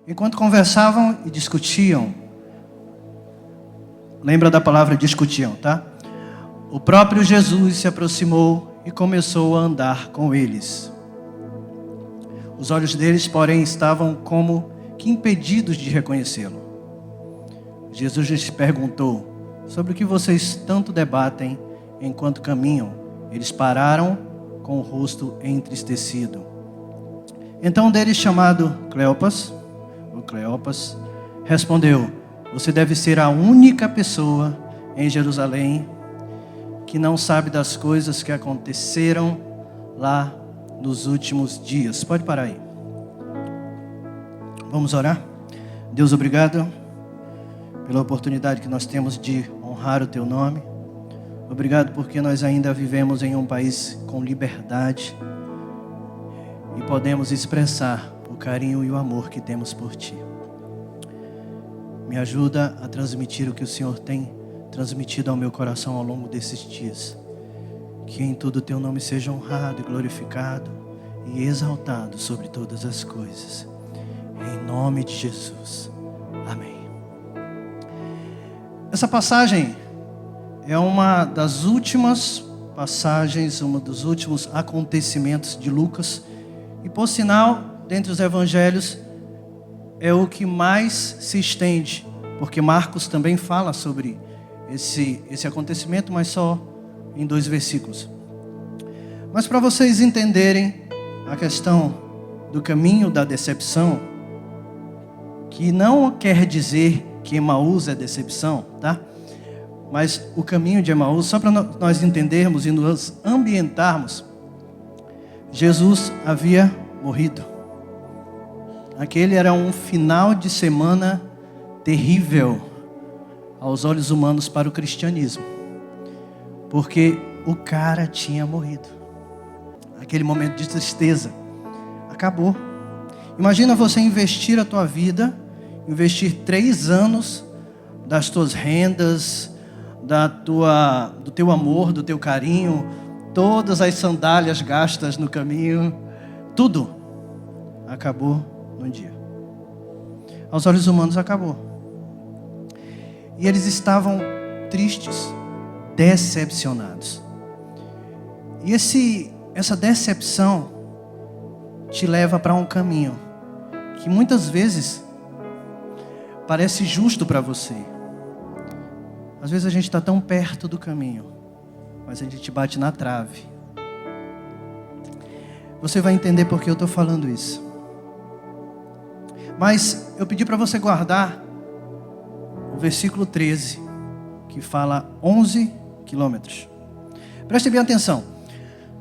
Enquanto conversavam e discutiam, lembra da palavra discutiam, tá? O próprio Jesus se aproximou e começou a andar com eles. Os olhos deles, porém, estavam como que impedidos de reconhecê-lo. Jesus lhes perguntou: sobre o que vocês tanto debatem enquanto caminham? Eles pararam com o rosto entristecido. Então um deles, chamado Cleopas, respondeu: você deve ser a única pessoa em Jerusalém que não sabe das coisas que aconteceram lá nos últimos dias. Pode parar aí. Vamos orar? Deus, obrigado pela oportunidade que nós temos de honrar o Teu nome. Obrigado porque nós ainda vivemos em um país com liberdade e podemos expressar o carinho e o amor que temos por Ti. Me ajuda a transmitir o que o Senhor tem transmitido ao meu coração ao longo desses dias. Que em tudo o Teu nome seja honrado e glorificado e exaltado sobre todas as coisas. Em nome de Jesus. Amém. Essa passagem é uma das últimas passagens, um dos últimos acontecimentos de Lucas. E por sinal, dentre os evangelhos, é o que mais se estende, porque Marcos também fala sobre esse acontecimento, mas só em 2 versículos. Mas para vocês entenderem a questão do caminho da decepção, que não quer dizer que Emaús é decepção, tá? Mas o caminho de Emaús, só para nós entendermos e nos ambientarmos, Jesus havia morrido. Aquele era um final de semana terrível aos olhos humanos para o cristianismo, porque o cara tinha morrido. Aquele momento de tristeza acabou. Imagina você investir a tua vida, investir 3 anos das tuas rendas, do teu amor, do teu carinho, todas as sandálias gastas no caminho, tudo acabou num dia. Aos olhos humanos acabou. E eles estavam tristes, decepcionados. E essa decepção te leva para um caminho que muitas vezes parece justo para você. Às vezes a gente está tão perto do caminho, mas a gente bate na trave. Você vai entender por que eu estou falando isso. Mas eu pedi para você guardar o versículo 13, que fala 11 quilômetros. Preste bem atenção.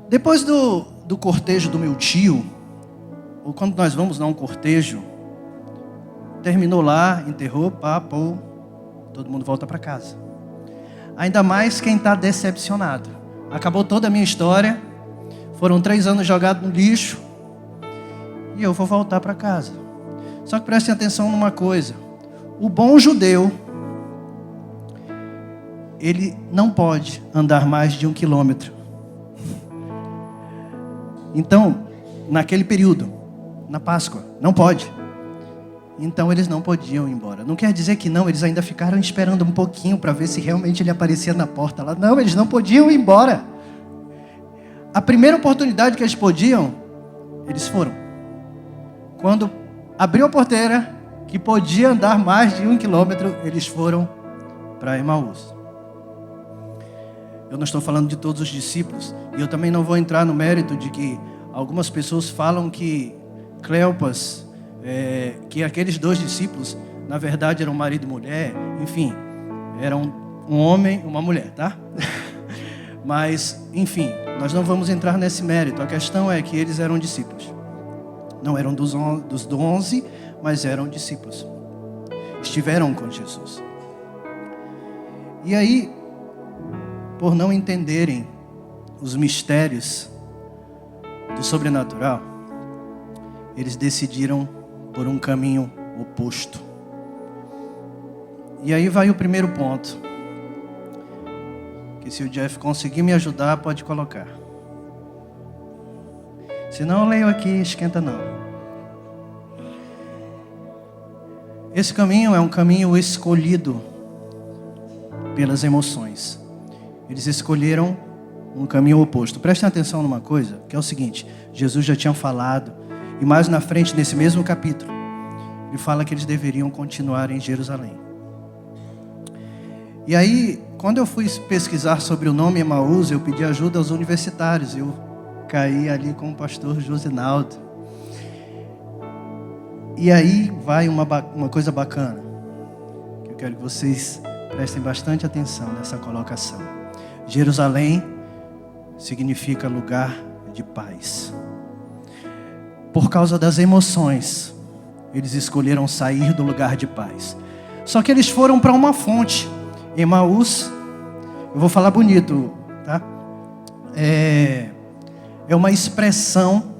Depois do cortejo do meu tio, ou quando nós vamos a um cortejo, terminou lá, enterrou, papo, todo mundo volta para casa. Ainda mais quem está decepcionado. Acabou toda a minha história, foram 3 anos jogados no lixo, e eu vou voltar para casa. Só que prestem atenção numa coisa. O bom judeu, ele não pode andar mais de 1 quilômetro. Então, naquele período, na Páscoa, não pode. Então eles não podiam ir embora. Não quer dizer que não, eles ainda ficaram esperando um pouquinho para ver se realmente ele aparecia na porta lá. Não, eles não podiam ir embora. A primeira oportunidade que eles podiam, eles foram. Quando abriu a porteira, que podia andar mais de 1 quilômetro, eles foram para Emaús. Eu não estou falando de todos os discípulos, e eu também não vou entrar no mérito de que algumas pessoas falam que Cleopas, que aqueles 2 discípulos, na verdade eram marido e mulher, enfim, eram um homem e uma mulher, tá? Mas, enfim, nós não vamos entrar nesse mérito. A questão é que eles eram discípulos. Não eram dos 11, mas eram discípulos. Estiveram com Jesus. E aí, por não entenderem os mistérios do sobrenatural, eles decidiram por um caminho oposto. E aí vai o primeiro ponto, que se o Jeff conseguir me ajudar, pode colocar. Se não, eu leio aqui, esquenta não. Esse caminho é um caminho escolhido pelas emoções. Eles escolheram um caminho oposto. Prestem atenção numa coisa, que é o seguinte: Jesus já tinha falado, e mais na frente, nesse mesmo capítulo, ele fala que eles deveriam continuar em Jerusalém. E aí, quando eu fui pesquisar sobre o nome Emaús, eu pedi ajuda aos universitários. Eu caí ali com o pastor Josinaldo. E aí vai uma coisa bacana, que eu quero que vocês prestem bastante atenção nessa colocação. Jerusalém significa lugar de paz. Por causa das emoções, eles escolheram sair do lugar de paz. Só que eles foram para uma fonte. Emaús, eu vou falar bonito, tá? É uma expressão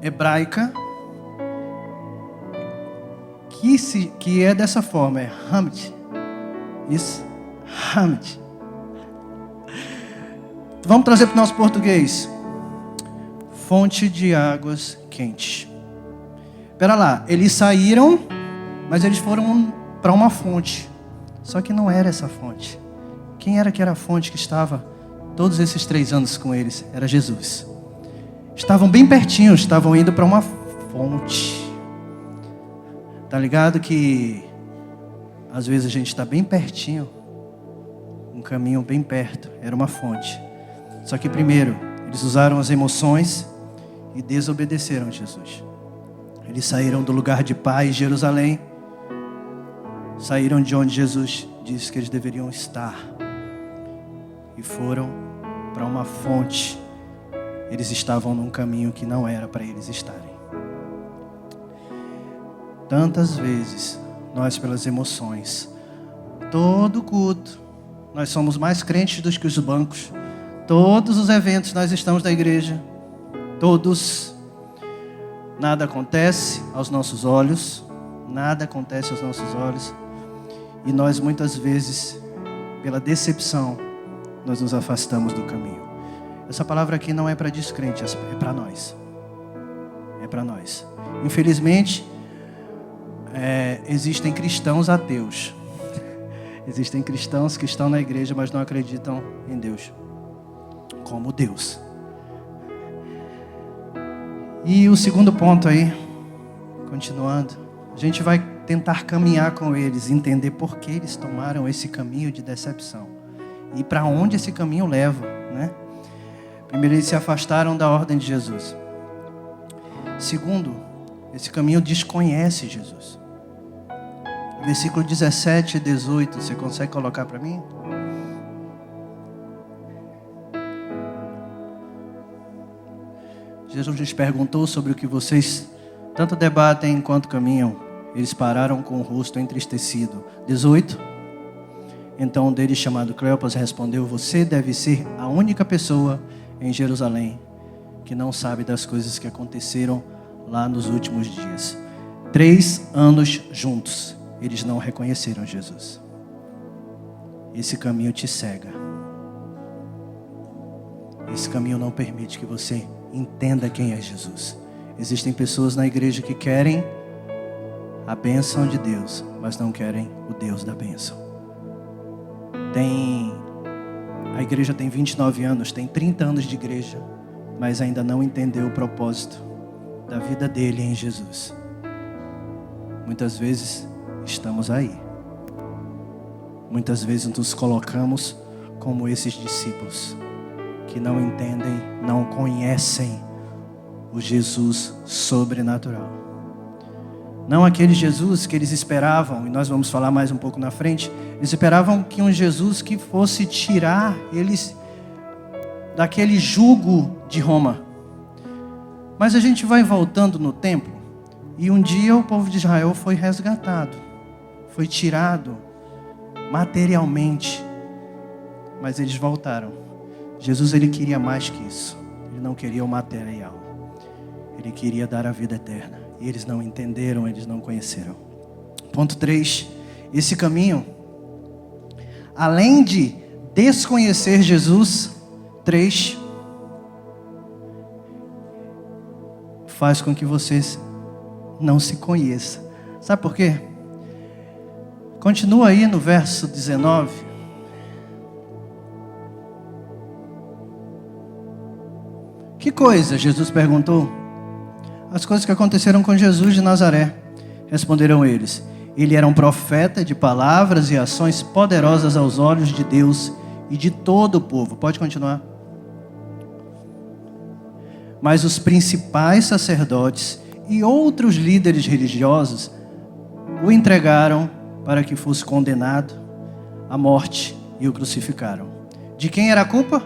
hebraica que é dessa forma, é Hamid. Isso, Hamid. Vamos trazer para o nosso português. Fonte de águas quentes. Espera lá, eles saíram, mas eles foram para uma fonte. Só que não era essa fonte. Quem era que era a fonte que estava todos esses 3 anos com eles? Era Jesus. Estavam bem pertinho, estavam indo para uma fonte. Tá ligado que às vezes a gente está bem pertinho, um caminho bem perto, era uma fonte. Só que primeiro, eles usaram as emoções e desobedeceram a Jesus. Eles saíram do lugar de paz, Jerusalém, saíram de onde Jesus disse que eles deveriam estar e foram para uma fonte. Eles estavam num caminho que não era para eles estarem. Tantas vezes, nós pelas emoções, todo culto, nós somos mais crentes do que os bancos. Todos os eventos nós estamos na igreja, todos, nada acontece aos nossos olhos, e nós muitas vezes, pela decepção, nós nos afastamos do caminho. Essa palavra aqui não é para descrente, é para nós. É para nós. Infelizmente, existem cristãos ateus. Existem cristãos que estão na igreja, mas não acreditam em Deus como Deus. E o segundo ponto aí, continuando, a gente vai tentar caminhar com eles, entender por que eles tomaram esse caminho de decepção e para onde esse caminho leva, né? Primeiro, eles se afastaram da ordem de Jesus. Segundo, esse caminho desconhece Jesus. Versículo 17 e 18, você consegue colocar para mim? Jesus lhes perguntou sobre o que vocês tanto debatem enquanto caminham. Eles pararam com o rosto entristecido. 18. Então um deles, chamado Cleopas, respondeu: você deve ser a única pessoa em Jerusalém que não sabe das coisas que aconteceram lá nos últimos dias. 3 anos juntos, eles não reconheceram Jesus. Esse caminho te cega. Esse caminho não permite que você entenda quem é Jesus. Existem pessoas na igreja que querem a bênção de Deus, mas não querem o Deus da bênção. A igreja tem 29 anos, tem 30 anos de igreja, mas ainda não entendeu o propósito da vida dele em Jesus. Muitas vezes estamos aí. Muitas vezes nos colocamos como esses discípulos que não entendem, não conhecem o Jesus sobrenatural. Não aquele Jesus que eles esperavam, e nós vamos falar mais um pouco na frente. Eles esperavam que um Jesus que fosse tirar eles daquele jugo de Roma. Mas a gente vai voltando no tempo, e um dia o povo de Israel foi resgatado, foi tirado materialmente, mas eles voltaram. Jesus, ele queria mais que isso. Ele não queria o material, ele queria dar a vida eterna. E eles não entenderam, eles não conheceram. Ponto 3. Esse caminho, além de desconhecer Jesus, 3, faz com que vocês não se conheçam. Sabe por quê? Continua aí no verso 19. Que coisa? Jesus perguntou. As coisas que aconteceram com Jesus de Nazaré. Responderam eles. Ele era um profeta de palavras e ações poderosas aos olhos de Deus e de todo o povo. Pode continuar. Mas os principais sacerdotes e outros líderes religiosos o entregaram para que fosse condenado à morte e o crucificaram. De quem era a culpa?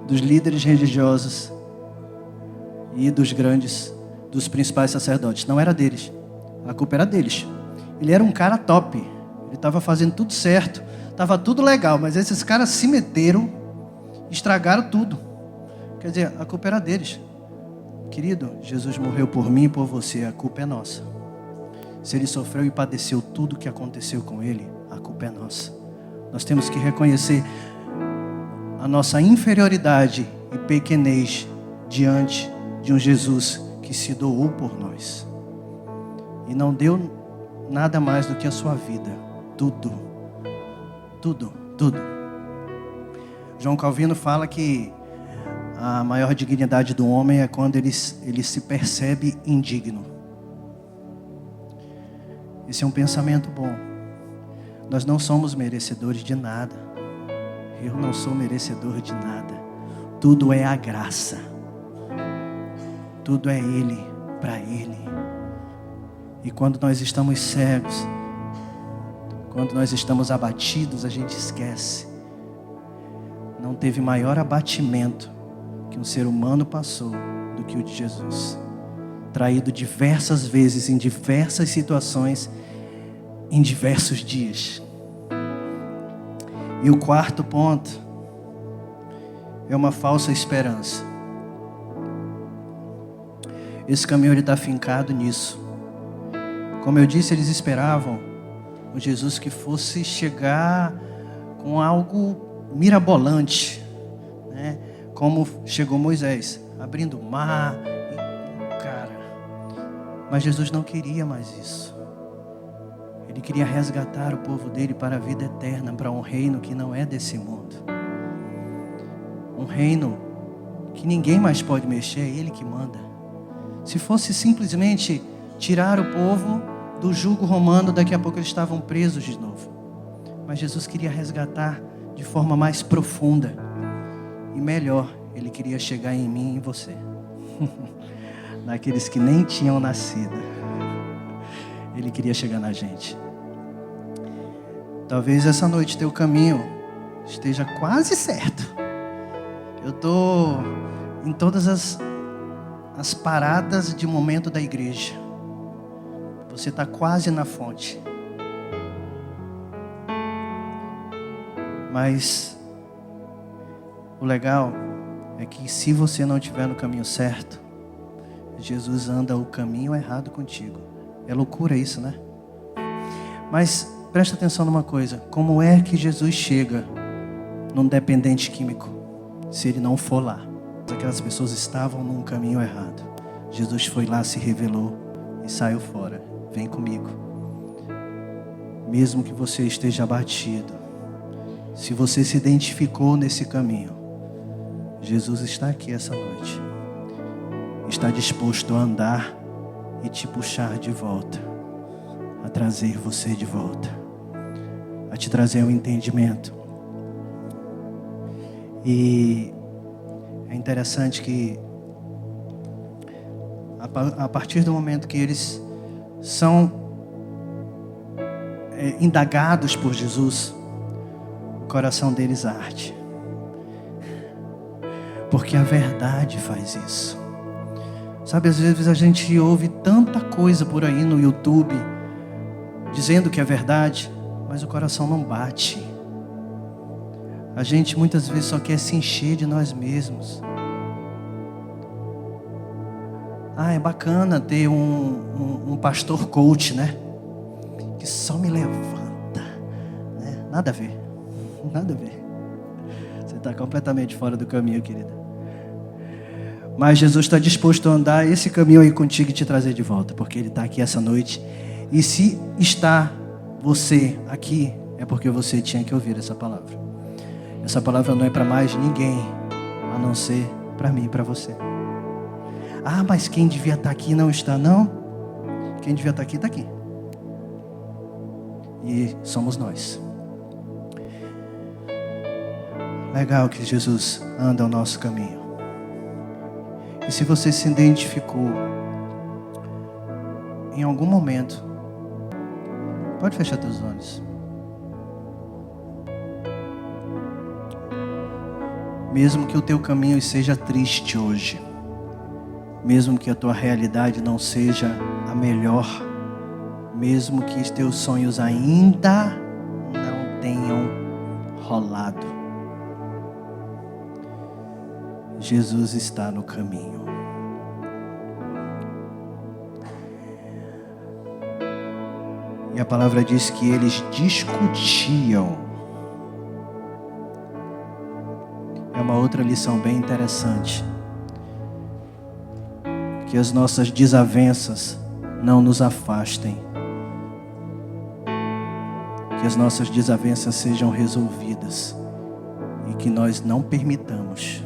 Dos líderes religiosos e dos principais sacerdotes. Não era deles. A culpa era deles. Ele era um cara top. Ele estava fazendo tudo certo. Estava tudo legal, mas esses caras se meteram, estragaram tudo. Quer dizer, a culpa era deles. Querido, Jesus morreu por mim e por você. A culpa é nossa. Se ele sofreu e padeceu tudo o que aconteceu com ele, a culpa é nossa. Nós temos que reconhecer a nossa inferioridade e pequenez diante de um Jesus que se doou por nós. E não deu nada mais do que a sua vida. Tudo. Tudo. Tudo. João Calvino fala que a maior dignidade do homem é quando ele se percebe indigno. Esse é um pensamento bom. Nós não somos merecedores de nada. Eu não sou merecedor de nada. Tudo é a graça. Tudo é Ele, para Ele. E quando nós estamos cegos, quando nós estamos abatidos, a gente esquece. Não teve maior abatimento que um ser humano passou do que o de Jesus. Traído diversas vezes, em diversas situações, em diversos dias. E o quarto ponto é uma falsa esperança. Esse caminho está fincado nisso. Como eu disse, eles esperavam um Jesus que fosse chegar com algo mirabolante, né? Como chegou Moisés, abrindo o mar. Mas Jesus não queria mais isso. Ele queria resgatar o povo dele para a vida eterna, para um reino que não é desse mundo. Um reino que ninguém mais pode mexer, é Ele que manda. Se fosse simplesmente tirar o povo do jugo romano, daqui a pouco eles estavam presos de novo. Mas Jesus queria resgatar de forma mais profunda e melhor. Ele queria chegar em mim e em você. Naqueles que nem tinham nascido. Ele queria chegar na gente. Talvez essa noite teu caminho esteja quase certo. Eu estou em todas as paradas de momento da igreja. Você está quase na fonte. Mas o legal é que se você não estiver no caminho certo, Jesus anda o caminho errado contigo. É loucura isso, né? Mas presta atenção numa coisa. Como é que Jesus chega num dependente químico, se ele não for lá? Aquelas pessoas estavam num caminho errado. Jesus foi lá, se revelou e saiu fora. Vem comigo. Mesmo que você esteja abatido, se você se identificou nesse caminho, Jesus está aqui essa noite. Está disposto a andar e te puxar de volta, a trazer você de volta, a te trazer um entendimento. E é interessante que a partir do momento que eles são indagados por Jesus, o coração deles arde, porque a verdade faz isso. Sabe, às vezes a gente ouve tanta coisa por aí no YouTube, dizendo que é verdade, mas o coração não bate. A gente muitas vezes só quer se encher de nós mesmos. É bacana ter um pastor coach, né? Que só me levanta, né? Nada a ver, nada a ver. Você está completamente fora do caminho, querida. Mas Jesus está disposto a andar esse caminho aí contigo e te trazer de volta, porque Ele está aqui essa noite E se está você aqui, é porque você tinha que ouvir essa palavra. Essa palavra não é para mais ninguém, a não ser para mim e para você. Ah, mas quem devia estar aqui não está, não? Quem devia estar aqui, está aqui. E somos nós. Legal que Jesus anda ao nosso caminho. E se você se identificou em algum momento, pode fechar teus olhos. Mesmo que o teu caminho seja triste hoje, mesmo que a tua realidade não seja a melhor, mesmo que os teus sonhos ainda não tenham rolado, Jesus está no caminho. E a palavra diz que eles discutiam. É uma outra lição bem interessante. Que as nossas desavenças não nos afastem. Que as nossas desavenças sejam resolvidas. E que nós não permitamos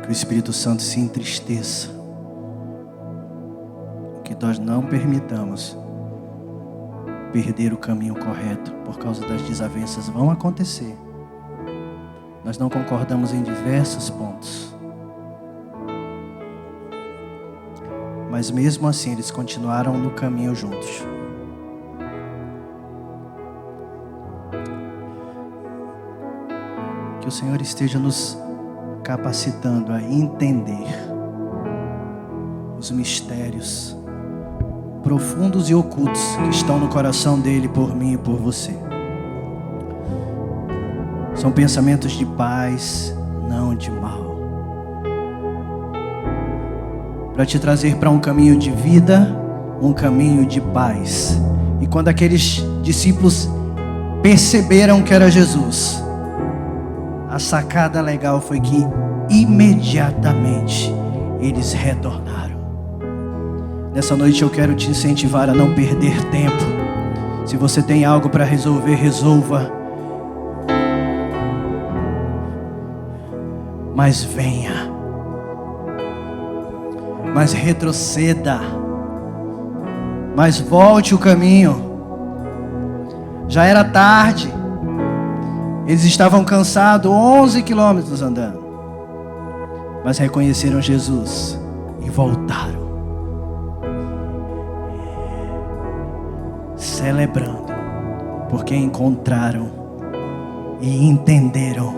que o Espírito Santo se entristeça. Que nós não permitamos perder o caminho correto por causa das desavenças. Vão acontecer. Nós não concordamos em diversos pontos. Mas mesmo assim eles continuaram no caminho juntos. Que o Senhor esteja nos capacitando a entender os mistérios profundos e ocultos que estão no coração dele por mim e por você. São pensamentos de paz, não de mal. Para te trazer para um caminho de vida, um caminho de paz. E quando aqueles discípulos perceberam que era Jesus, a sacada legal foi que imediatamente eles retornaram. Nessa noite eu quero te incentivar a não perder tempo. Se você tem algo para resolver, resolva. Mas venha. Mas retroceda. Mas volte o caminho. Já era tarde. Eles estavam cansados, 11 quilômetros andando. Mas reconheceram Jesus e voltaram. Celebrando, porque encontraram e entenderam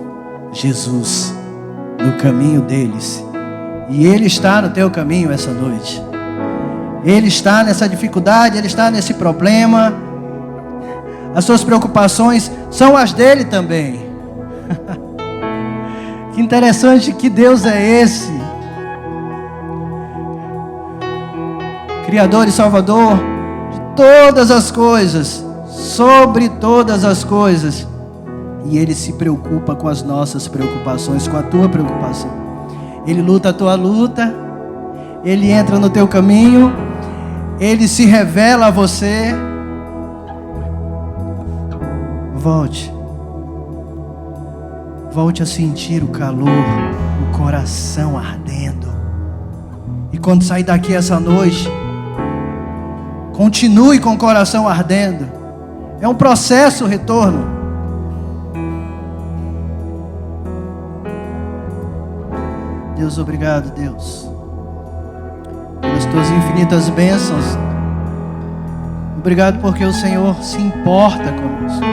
Jesus no caminho deles. E Ele está no teu caminho essa noite. Ele está nessa dificuldade, Ele está nesse problema. As suas preocupações são as dele também. Que interessante, que Deus é esse? Criador e Salvador de todas as coisas, sobre todas as coisas. E Ele se preocupa com as nossas preocupações, com a tua preocupação. Ele luta a tua luta. Ele entra no teu caminho. Ele se revela a você. Volte. Volte a sentir o calor, o coração ardendo. E quando sair daqui essa noite, continue com o coração ardendo. É um processo o retorno. Deus, obrigado, Deus, pelas tuas infinitas bênçãos. Obrigado porque o Senhor se importa conosco.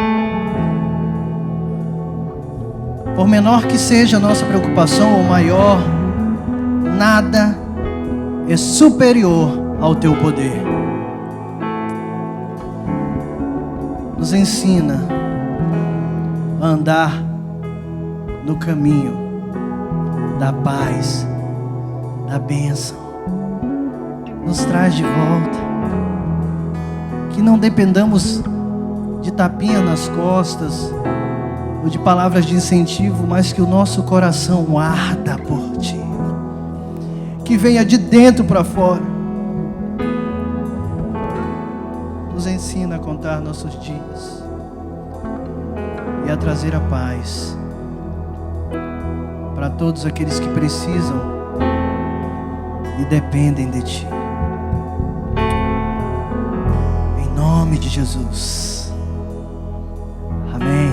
Por menor que seja a nossa preocupação ou maior, nada é superior ao teu poder. Nos ensina a andar no caminho da paz, da bênção. Nos traz de volta. Que não dependamos de tapinha nas costas ou de palavras de incentivo, mas que o nosso coração arda por Ti. Que venha de dentro para fora. nos ensina a contar nossos dias e a trazer a paz para todos aqueles que precisam e dependem de Ti. Em nome de Jesus. Amém.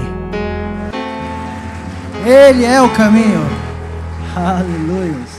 Ele é o caminho. Aleluia.